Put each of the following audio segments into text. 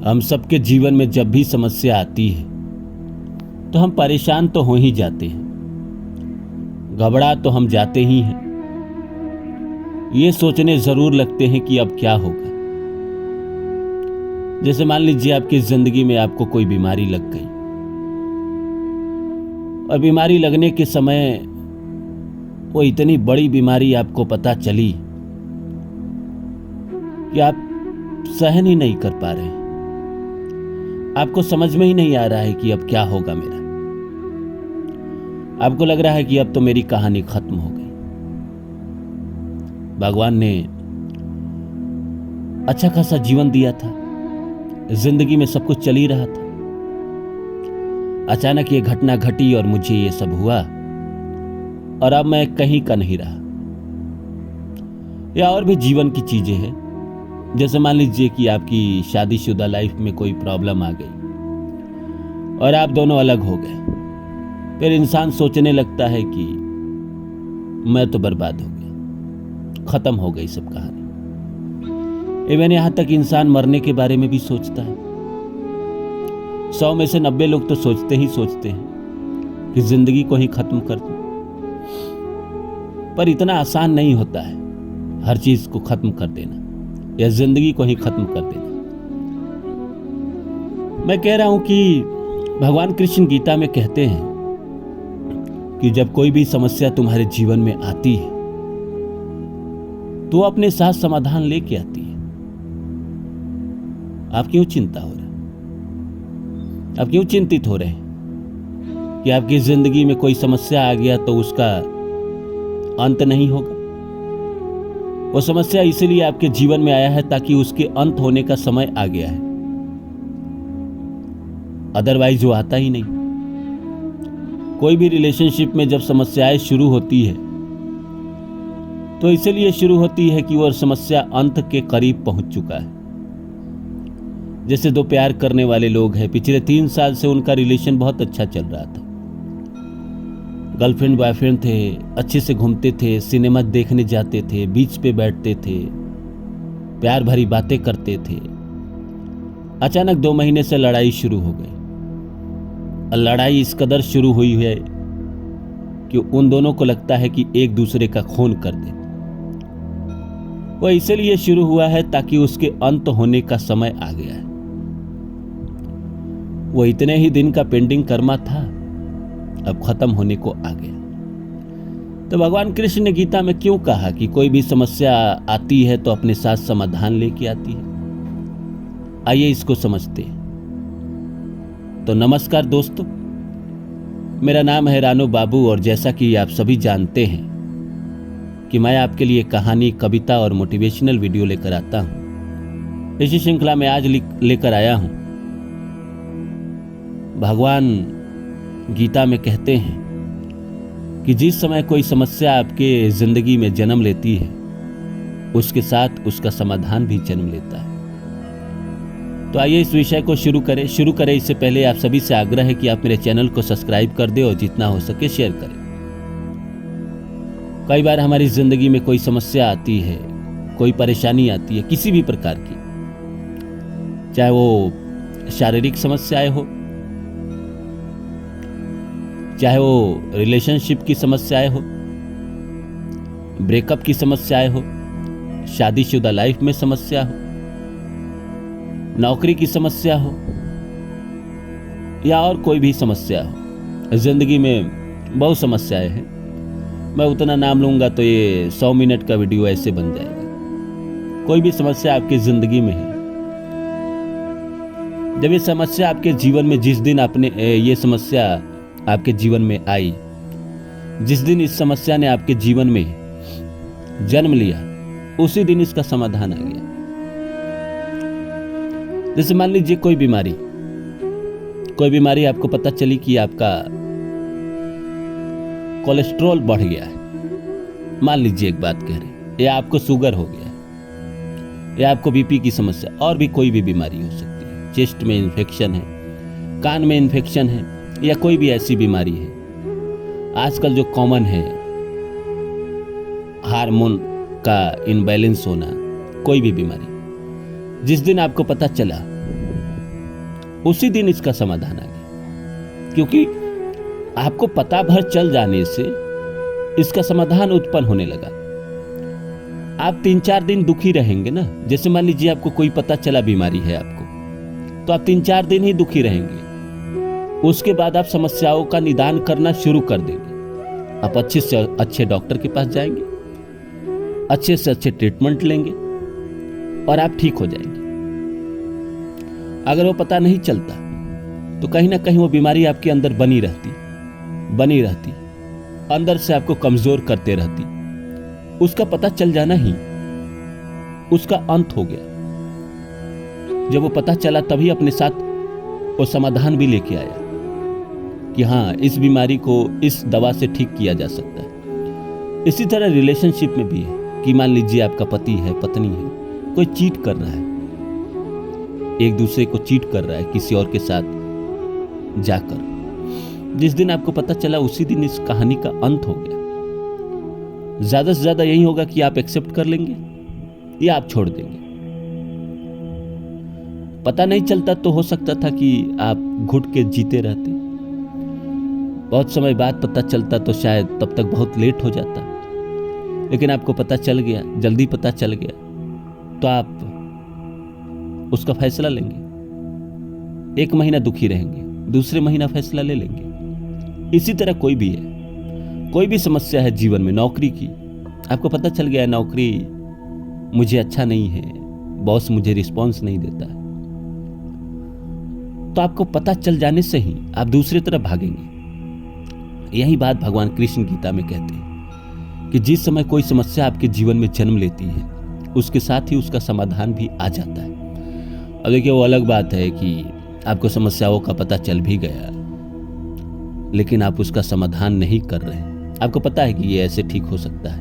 हम सबके जीवन में जब भी समस्या आती है तो हम परेशान तो हो ही जाते हैं, घबरा तो हम जाते ही हैं। ये सोचने जरूर लगते हैं कि अब क्या होगा। जैसे मान लीजिए आपकी जिंदगी में आपको कोई बीमारी लग गई और बीमारी लगने के समय वो इतनी बड़ी बीमारी आपको पता चली कि आप सहन ही नहीं कर पा रहे हैं। आपको समझ में ही नहीं आ रहा है कि अब क्या होगा मेरा। आपको लग रहा है कि अब तो मेरी कहानी खत्म हो गई। भगवान ने अच्छा खासा जीवन दिया था, जिंदगी में सब कुछ चल ही रहा था। अचानक ये घटना घटी और मुझे ये सब हुआ और अब मैं कहीं का नहीं रहा। या और भी जीवन की चीजें हैं, जैसे मान लीजिए कि आपकी शादीशुदा लाइफ में कोई प्रॉब्लम आ गई और आप दोनों अलग हो गए। फिर इंसान सोचने लगता है कि मैं तो बर्बाद हो गया, खत्म हो गई सब कहानी। इवन यहां तक इंसान मरने के बारे में भी सोचता है। 100 में से 90 लोग तो सोचते हैं कि जिंदगी को ही खत्म कर दूं। पर इतना आसान नहीं होता है हर चीज को खत्म कर देना या जिंदगी को ही खत्म कर देना। मैं कह रहा हूं कि भगवान कृष्ण गीता में कहते हैं कि जब कोई भी समस्या तुम्हारे जीवन में आती है तो अपने साथ समाधान लेके आती है। आप क्यों चिंता हो रहे हैं? आप क्यों चिंतित हो रहे हैं कि आपकी जिंदगी में कोई समस्या आ गया तो उसका अंत नहीं होगा? वो समस्या इसीलिए आपके जीवन में आया है ताकि उसके अंत होने का समय आ गया है, अदरवाइज वो आता ही नहीं। कोई भी रिलेशनशिप में जब समस्याएं शुरू होती है तो इसीलिए शुरू होती है कि वो समस्या अंत के करीब पहुंच चुका है। जैसे दो प्यार करने वाले लोग हैं, पिछले 3 साल से उनका रिलेशन बहुत अच्छा चल रहा था। गर्लफ्रेंड बॉयफ्रेंड थे, अच्छे से घूमते थे, सिनेमा देखने जाते थे, बीच पे बैठते थे, प्यार भरी बातें करते थे। अचानक 2 महीने से लड़ाई शुरू हो गई। लड़ाई इस कदर शुरू हुई है कि उन दोनों को लगता है कि एक दूसरे का खून कर दे। वो इसलिए शुरू हुआ है ताकि उसके अंत होने का समय आ गया है। वो इतने ही दिन का पेंडिंग कर्मा था, अब खत्म होने को आ गया। तो भगवान कृष्ण ने गीता में क्यों कहा कि कोई भी समस्या आती है तो अपने साथ समाधान लेके आती है? आइए इसको समझते हैं। तो नमस्कार दोस्तों, मेरा नाम है रानू बाबू और जैसा कि आप सभी जानते हैं कि मैं आपके लिए कहानी, कविता और मोटिवेशनल वीडियो लेकर आता हूं। इसी श्रृंखला में आज लेकर आया हूं। भगवान गीता में कहते हैं कि जिस समय कोई समस्या आपके जिंदगी में जन्म लेती है उसके साथ उसका समाधान भी जन्म लेता है। तो आइए इस विषय को शुरू करें। इससे पहले आप सभी से आग्रह है कि आप मेरे चैनल को सब्सक्राइब कर दें और जितना हो सके शेयर करें। कई बार हमारी जिंदगी में कोई समस्या आती है, कोई परेशानी आती है किसी भी प्रकार की, चाहे वो शारीरिक समस्याएं हो, चाहे वो रिलेशनशिप की समस्याएं हो, ब्रेकअप की समस्याएं हो, शादीशुदा लाइफ में समस्या हो, नौकरी की समस्या हो या और कोई भी समस्या हो। जिंदगी में बहुत समस्याएं हैं। मैं उतना नाम लूंगा तो ये 100 मिनट का वीडियो ऐसे बन जाएगा। कोई भी समस्या आपकी जिंदगी में है, जब ये समस्या आपके जीवन में, जिस दिन आपने ये समस्या आपके जीवन में आई, जिस दिन इस समस्या ने आपके जीवन में जन्म लिया, उसी दिन इसका समाधान आ गया। जैसे मान लीजिए कोई बीमारी आपको पता चली कि आपका कोलेस्ट्रॉल बढ़ गया है। मान लीजिए एक बात कह रहे हैं, या आपको शुगर हो गया है, या आपको बीपी की समस्या, और भी कोई भी बीमारी हो सकती है। चेस्ट में इन्फेक्शन है, कान में इन्फेक्शन है, या कोई भी ऐसी बीमारी है। आजकल जो कॉमन है, हार्मोन का इनबैलेंस होना, कोई भी बीमारी, जिस दिन आपको पता चला उसी दिन इसका समाधान आ गया, क्योंकि आपको पता भर चल जाने से इसका समाधान उत्पन्न होने लगा। आप 3-4 दिन दुखी रहेंगे ना, जैसे मान लीजिए आपको कोई पता चला बीमारी है आपको, तो आप 3-4 दिन ही दुखी रहेंगे। उसके बाद आप समस्याओं का निदान करना शुरू कर देंगे। आप अच्छे से अच्छे डॉक्टर के पास जाएंगे, अच्छे से अच्छे ट्रीटमेंट लेंगे और आप ठीक हो जाएंगे। अगर वो पता नहीं चलता तो कहीं ना कहीं वो बीमारी आपके अंदर बनी रहती, अंदर से आपको कमजोर करते रहती। उसका पता चल जाना ही उसका अंत हो गया। जब वो पता चला तभी अपने साथ वो समाधान भी लेके आया कि हाँ, इस बीमारी को इस दवा से ठीक किया जा सकता है। इसी तरह रिलेशनशिप में भी है कि मान लीजिए आपका पति है, पत्नी है, कोई चीट कर रहा है, एक दूसरे को चीट कर रहा है किसी और के साथ जाकर। जिस दिन आपको पता चला उसी दिन इस कहानी का अंत हो गया। ज्यादा से ज्यादा यही होगा कि आप एक्सेप्ट कर लेंगे या आप छोड़ देंगे। पता नहीं चलता तो हो सकता था कि आप घुट के जीते रहते। बहुत समय बाद पता चलता तो शायद तब तक बहुत लेट हो जाता। लेकिन आपको पता चल गया, जल्दी पता चल गया, तो आप उसका फैसला लेंगे। 1 महीना दुखी रहेंगे, दूसरे महीना फैसला ले लेंगे। इसी तरह कोई भी है, कोई भी समस्या है जीवन में, नौकरी की, आपको पता चल गया नौकरी मुझे अच्छा नहीं है, बॉस मुझे रिस्पॉन्स नहीं देता है, तो आपको पता चल जाने से ही आप दूसरी तरफ भागेंगे। यही बात भगवान कृष्ण गीता में कहते हैं कि जिस समय कोई समस्या आपके जीवन में जन्म लेती है, उसके साथ ही उसका समाधान भी आ जाता है। अब देखिए, वो अलग बात है कि आपको समस्याओं का पता चल भी गया लेकिन आप उसका समाधान नहीं कर रहे हैं। आपको पता है कि ये ऐसे ठीक हो सकता है,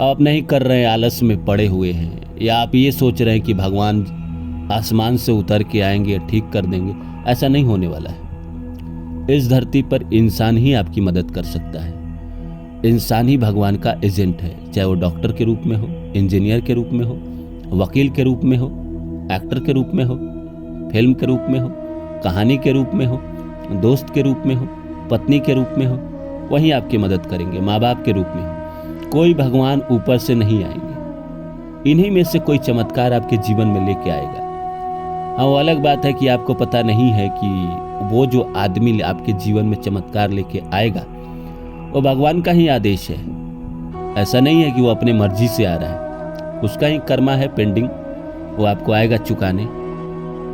आप नहीं कर रहे हैं, आलस में पड़े हुए हैं, या आप ये सोच रहे हैं कि भगवान आसमान से उतर के आएंगे और ठीक कर देंगे। ऐसा नहीं होने वाला है। इस धरती पर इंसान ही आपकी मदद कर सकता है। इंसान ही भगवान का एजेंट है, चाहे वो डॉक्टर के रूप में हो, इंजीनियर के रूप में हो, वकील के रूप में हो, एक्टर के रूप में हो, फिल्म के रूप में हो, कहानी के रूप में हो, दोस्त के रूप में हो, पत्नी के रूप में हो, वही आपकी मदद करेंगे। माँ बाप के रूप में हो, कोई भगवान ऊपर से नहीं आएंगे। इन्हीं में से कोई चमत्कार आपके जीवन में लेके आएगा। हाँ, वो अलग बात है कि आपको पता नहीं है कि वो जो आदमी आपके जीवन में चमत्कार लेके आएगा वो भगवान का ही आदेश है। ऐसा नहीं है कि वो अपने मर्जी से आ रहा है, उसका ही कर्मा है पेंडिंग, वो आपको आएगा चुकाने।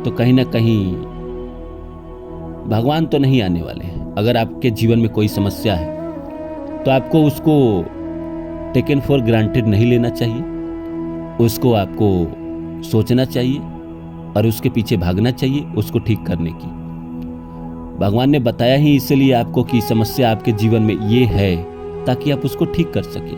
तो कहीं ना कहीं भगवान तो नहीं आने वाले हैं। अगर आपके जीवन में कोई समस्या है तो आपको उसको टेकन फॉर ग्रांटेड नहीं लेना चाहिए, उसको आपको सोचना चाहिए और उसके पीछे भागना चाहिए उसको ठीक करने की। भगवान ने बताया ही इसलिए आपको कि समस्या आपके जीवन में ये है ताकि आप उसको ठीक कर सके।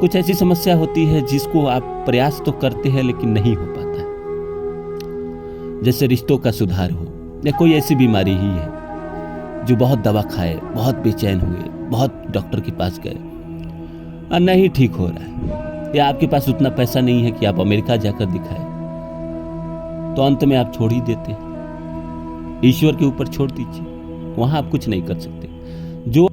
कुछ ऐसी समस्या होती है जिसको आप प्रयास तो करते हैं लेकिन नहीं हो पाता है, जैसे रिश्तों का सुधार हो या कोई ऐसी बीमारी ही है जो बहुत दवा खाए, बहुत बेचैन हुए, बहुत डॉक्टर के पास गए और नहीं ठीक हो रहा है, या आपके पास उतना पैसा नहीं है कि आप अमेरिका जाकर दिखाए, तो अंत में आप छोड़ ही देते हैं। ईश्वर के ऊपर छोड़ दीजिए, वहां आप कुछ नहीं कर सकते। जो